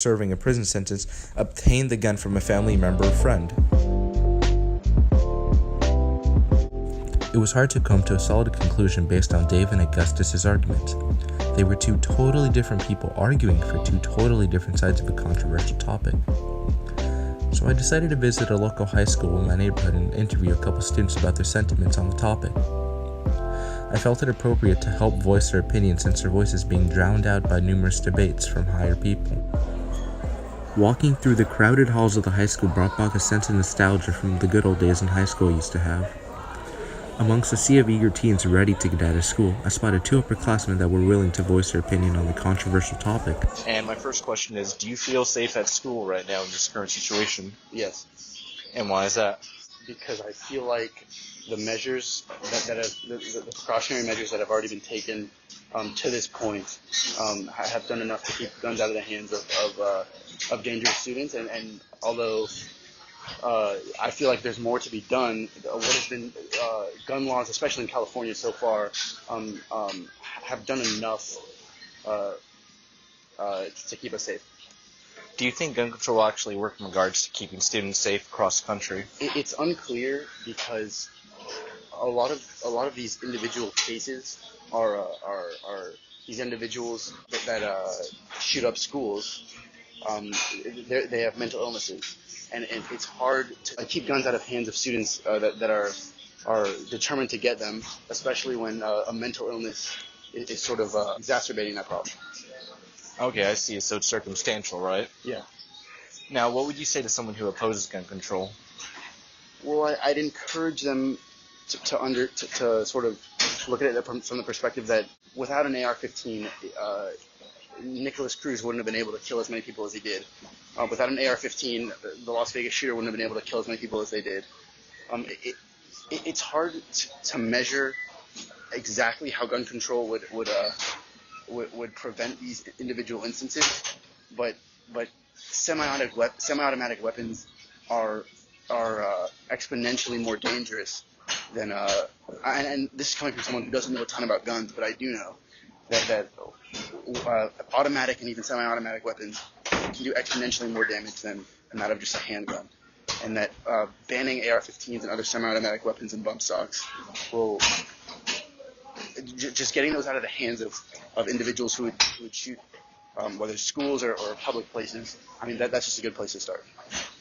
serving a prison sentence obtained the gun from a family member or friend. It was hard to come to a solid conclusion based on Dave and Augustus's arguments. They were two totally different people arguing for two totally different sides of a controversial topic. So I decided to visit a local high school in my neighborhood and interview a couple students about their sentiments on the topic. I felt it appropriate to help voice their opinions since their voices being drowned out by numerous debates from higher people. Walking through the crowded halls of the high school brought back a sense of nostalgia from the good old days in high school I used to have. Amongst a sea of eager teens ready to get out of school, I spotted two upperclassmen that were willing to voice their opinion on the controversial topic. And my first question is, do you feel safe at school right now in this current situation? Yes. And why is that? Because I feel like the measures the precautionary measures that have already been taken to this point have done enough to keep guns out of the hands of dangerous students. And although I feel like there's more to be done, what has been gun laws, especially in California so far, have done enough to keep us safe. Do you think gun control will actually work in regards to keeping students safe across the country? It's unclear because a lot of these individual cases are these individuals that shoot up schools. They have mental illnesses, and it's hard to keep guns out of hands of students that are determined to get them, especially when a mental illness is sort of exacerbating that problem. Okay, I see. So it's circumstantial, right? Yeah. Now, what would you say to someone who opposes gun control? Well, I'd encourage them to sort of look at it from the perspective that without an AR-15, Nicholas Cruz wouldn't have been able to kill as many people as he did. Without an AR-15, the Las Vegas shooter wouldn't have been able to kill as many people as they did. It's hard to measure exactly how gun control would prevent these individual instances, but semi-automatic weapons are exponentially more dangerous than and this is coming from someone who doesn't know a ton about guns, but I do know that automatic and even semi-automatic weapons can do exponentially more damage than that of just a handgun, and that banning AR-15s and other semi-automatic weapons and bump stocks will just getting those out of the hands of individuals who would shoot, whether schools or public places. I mean, that's just a good place to start.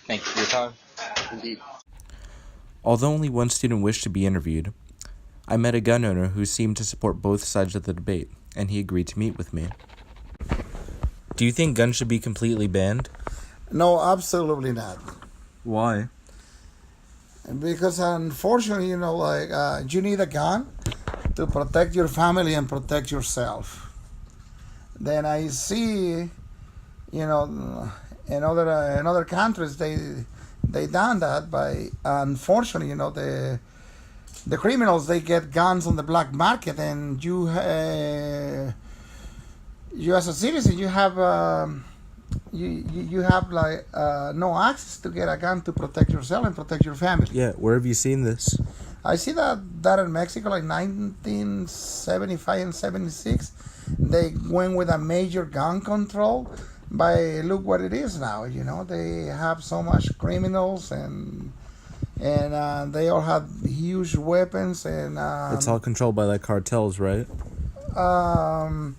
Thank you for your time. Indeed. Although only one student wished to be interviewed, I met a gun owner who seemed to support both sides of the debate, and he agreed to meet with me. Do you think guns should be completely banned? No, absolutely not. Why? Because unfortunately, you need a gun to protect your family and protect yourself. Then I see, in other countries they done that by, unfortunately, the criminals, they get guns on the black market, and you as a citizen, you have no access to get a gun to protect yourself and protect your family. Yeah, where have you seen this? I see that in Mexico, like 1975 and 76, they went with a major gun control. But look what it is now. They have so much criminals, and they all have huge weapons, and It's all controlled by like cartels, right? Well,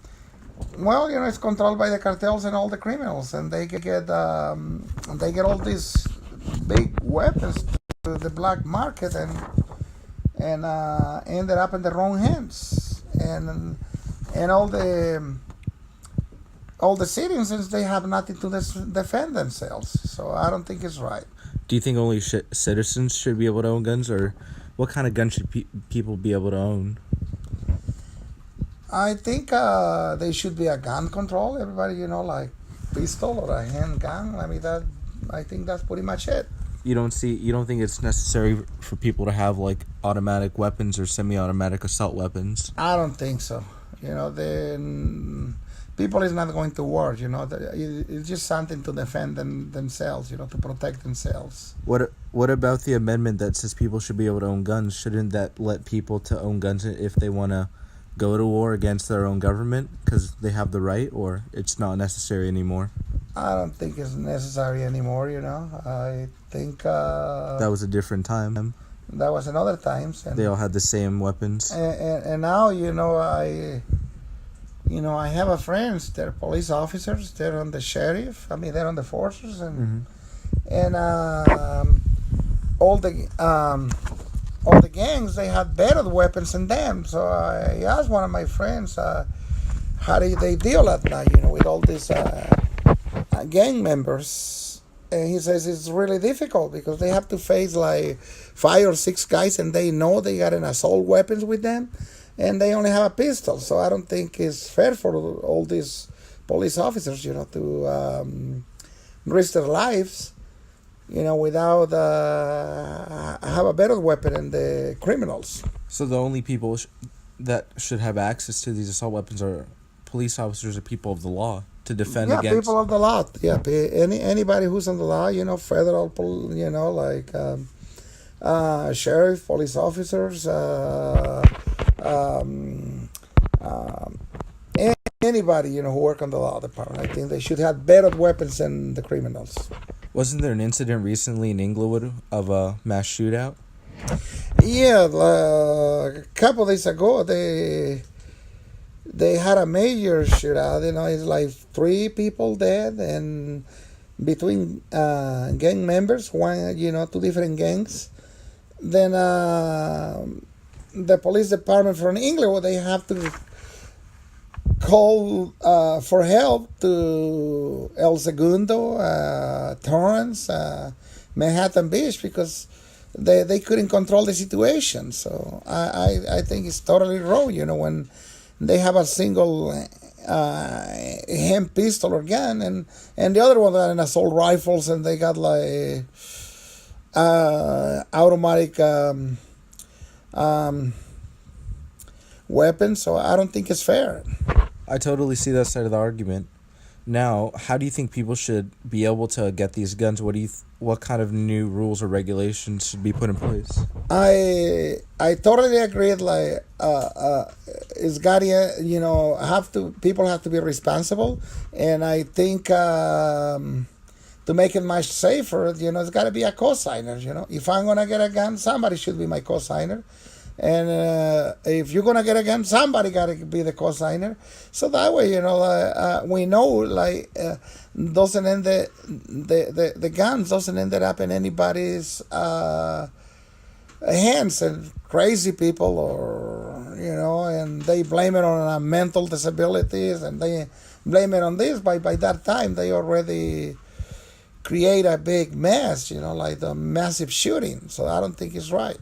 it's controlled by the cartels and all the criminals, and they get all these big weapons to the black market, and ended up in the wrong hands, and all the citizens, they have nothing to defend themselves. So I don't think it's right. Do you think only citizens should be able to own guns, or what kind of gun should people be able to own? I think there should be a gun control. Everybody, like pistol or a handgun. I think that's pretty much it. You don't think it's necessary for people to have like automatic weapons or semi-automatic assault weapons? I don't think so. Then people is not going to war. It's just something to defend themselves. To protect themselves. What about the amendment that says people should be able to own guns? Shouldn't that let people to own guns if they want to go to war against their own government because they have the right, or it's not necessary anymore? I don't think it's necessary anymore. I think That was a different time. that was another times, and They all had the same weapons. and now I have a friends. They're police officers. They're on the sheriff. I mean, they're on the forces, and all the gangs, they had better weapons than them. So I asked one of my friends, how do they deal at night, with all these gang members? And he says it's really difficult because they have to face like 5 or 6 guys, and they know they got an assault weapons with them, and they only have a pistol. So I don't think it's fair for all these police officers, to risk their lives, without have a better weapon than the criminals. So the only people that should have access to these assault weapons are police officers or people of the law to defend Yeah, against. people of the law. Yeah, anybody who's on the law, federal, like sheriff, police officers, anybody, who work on the law department. I think they should have better weapons than the criminals. Wasn't there an incident recently in Inglewood of a mass shootout? Yeah, a couple days ago, they had a major shootout. It's like 3 people dead, and between gang members, 2 different gangs. Then the police department from England, they have to call for help to El Segundo, Torrance, Manhattan Beach, because they couldn't control the situation. So I think it's totally wrong, when they have a single hand pistol or gun, and the other one got an assault rifles, and they got like automatic weapons. So I don't think it's fair. I totally see that side of the argument. Now, how do you think people should be able to get these guns? What kind of new rules or regulations should be put in place? I totally agree. Like, it's got people have to be responsible, and I think to make it much safer, it's got to be a co-signer. If I'm gonna get a gun, somebody should be my co-signer. And if you're gonna get a gun, somebody gotta be the co-signer. So that way, we know, like, doesn't end the guns doesn't end up in anybody's hands, and crazy people, or and they blame it on mental disabilities, and they blame it on this. By that time, they already create a big mess, like the massive shooting. So I don't think it's right.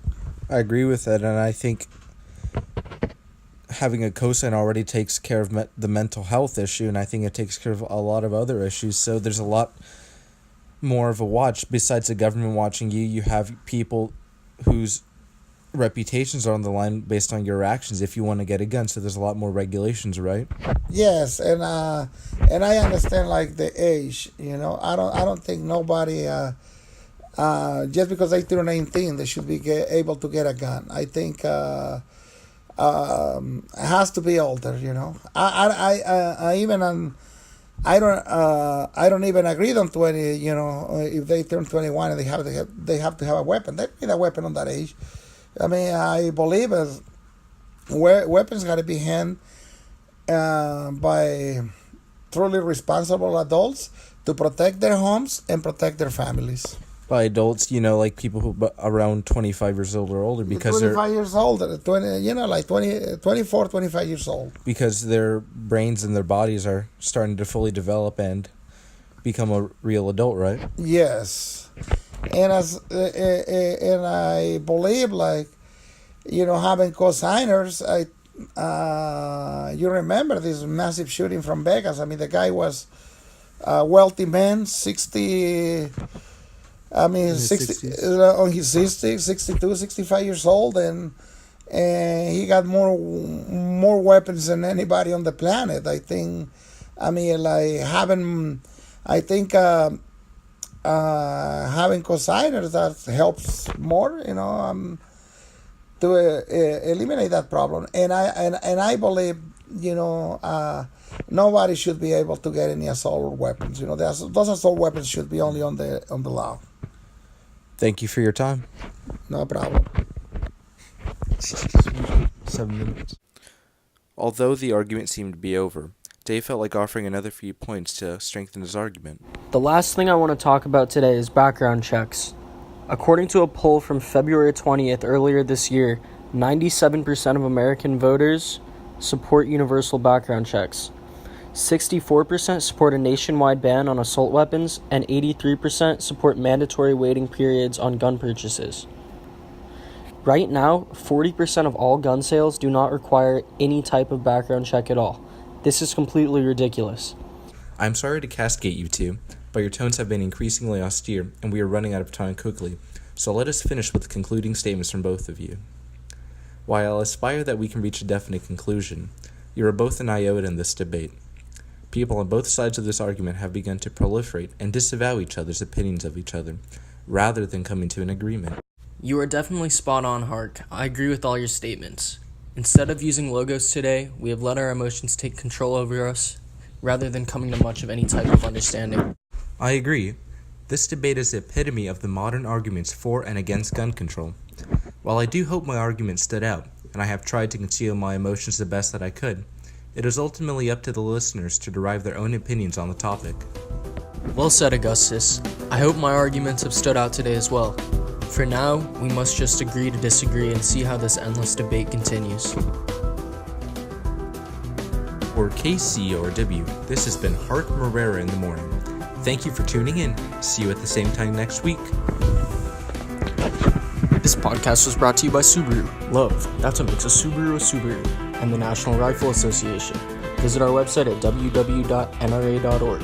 I agree with that, and I think having a cosign already takes care of the mental health issue, and I think it takes care of a lot of other issues. So there's a lot more of a watch. Besides the government watching you, you have people whose reputations are on the line based on your actions if you want to get a gun. So there's a lot more regulations, right? Yes, and I understand, like, the age. I don't think nobody. Just because they turn 18, they should be able to get a gun. I think it has to be older. I don't even agree on 20. If they turn 21 and they have to have a weapon, they need a weapon on that age. I mean, I believe weapons got to be handed by truly responsible adults to protect their homes and protect their families. By adults, like people who around 25 years old or older, because 25 years old, 24, 25 years old. Because their brains and their bodies are starting to fully develop and become a real adult, right? Yes, and I believe, like, having co-signers. You remember this massive shooting from Vegas? I mean, the guy was a wealthy man, 60. I mean, 60, on his 60, 62, 65 years old, and he got more weapons than anybody on the planet. I think, like, having co-signers, that helps more, to eliminate that problem. And I believe, nobody should be able to get any assault weapons. Those assault weapons should be only on the law. Thank you for your time. No problem. 7 minutes. Although the argument seemed to be over, Dave felt like offering another few points to strengthen his argument. The last thing I want to talk about today is background checks. According to a poll from February 20th earlier this year, 97% of American voters support universal background checks. 64% support a nationwide ban on assault weapons, and 83% support mandatory waiting periods on gun purchases. Right now, 40% of all gun sales do not require any type of background check at all. This is completely ridiculous. I'm sorry to castigate you two, but your tones have been increasingly austere, and we are running out of time quickly, so let us finish with the concluding statements from both of you. While I aspire that we can reach a definite conclusion, you are both an iota in this debate. People on both sides of this argument have begun to proliferate and disavow each other's opinions of each other, rather than coming to an agreement. You are definitely spot on, Hark. I agree with all your statements. Instead of using logos today, we have let our emotions take control over us, rather than coming to much of any type of understanding. I agree. This debate is the epitome of the modern arguments for and against gun control. While I do hope my argument stood out, and I have tried to conceal my emotions the best that I could, it is ultimately up to the listeners to derive their own opinions on the topic. Well said, Augustus. I hope my arguments have stood out today as well. For now, we must just agree to disagree and see how this endless debate continues. For KCORW, this has been Hart Morera in the Morning. Thank you for tuning in. See you at the same time next week. This podcast was brought to you by Subaru. Love, that's what makes a Subaru a Subaru. And the National Rifle Association. Visit our website at www.nra.org.